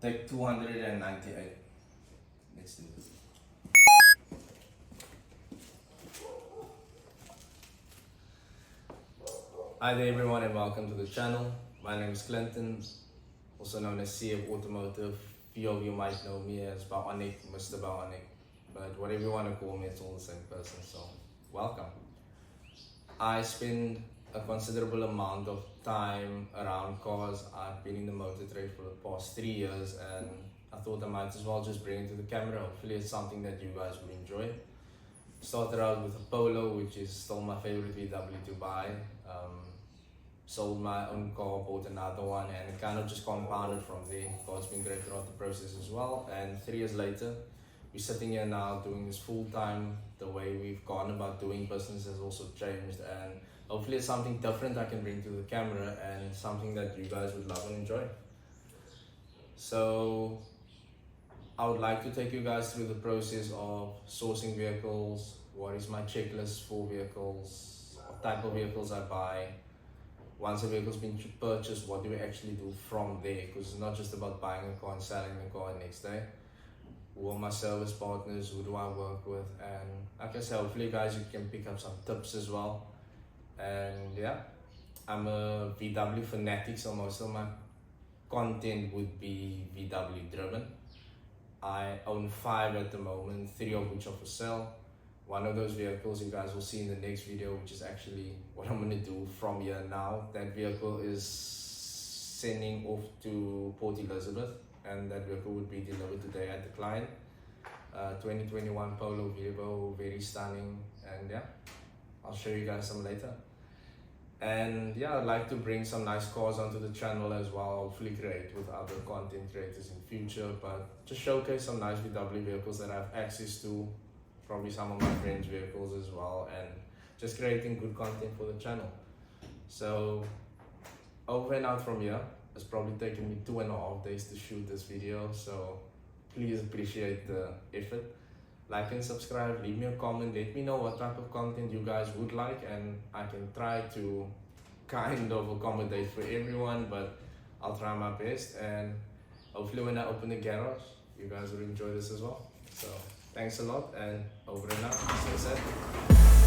Take 298. Let's do it. Hi there everyone and welcome to the channel. My name is Clinton, also known as CF Automotive. Few of you might know me as Bionic, Mr. Bionic, but whatever you want to call me, it's all the same person, so welcome. I spend a considerable amount of time around cars. I've been in the motor trade for the past 3 years and I thought I might as well just bring it to the camera. Hopefully it's something that you guys will enjoy. Started out with a Polo, which is still my favorite VW to buy. Sold my own car, bought another one, and it kind of just compounded from there. God's been great throughout the process as well. And 3 years later, we're sitting here now doing this full time. The way we've gone about doing business has also changed, and hopefully it's something different I can bring to the camera and something that you guys would love and enjoy. So I would like to take you guys through the process of sourcing vehicles, what is my checklist for vehicles, what type of vehicles I buy. Once a vehicle's been purchased, what do we actually do from there? Because it's not just about buying a car and selling the car the next day. Who are my service partners? Who do I work with? And like I said, hopefully guys, you can pick up some tips as well. And yeah, I'm a VW fanatic, so most of my content would be VW driven. I own 5 at the moment, 3 of which are for sale. One of those vehicles you guys will see in the next video, which is actually what I'm going to do from here now. That vehicle is sending off to Port Elizabeth, and that vehicle would be delivered today at the client. 2021 Polo Repo, very stunning, and yeah, I'll show you guys some later. And yeah, I'd like to bring some nice cars onto the channel as well, hopefully create with other content creators in future, but just showcase some nice VW vehicles that I have access to, probably some of my friends' vehicles as well, and just creating good content for the channel. So over and out from here. It's probably taken me 2.5 days to shoot this video, so please appreciate the effort. Like and subscribe, leave me a comment, let me know what type of content you guys would like, and I can try to kind of accommodate for everyone, but I'll try my best. And hopefully when I open the garage, you guys will enjoy this as well. So thanks a lot, and over and out. Stay safe.